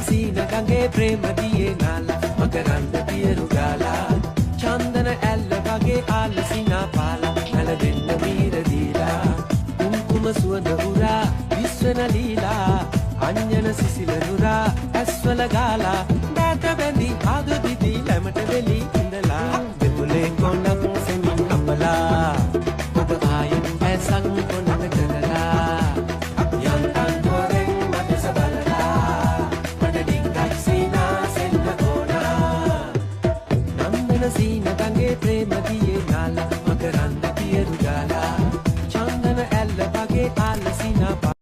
සීන ගඟේ ප්‍රේම දියේ නාලා මකරන්ද පියරු ගාලා චන්දන ඇල්ල වගේ ආලසිනා පාලා නැලදෙන්න මීර දීලා කුම්කුම සුවඳ උරා විශ්වන ලීලා අඤ්ඤන සිසිල නුරා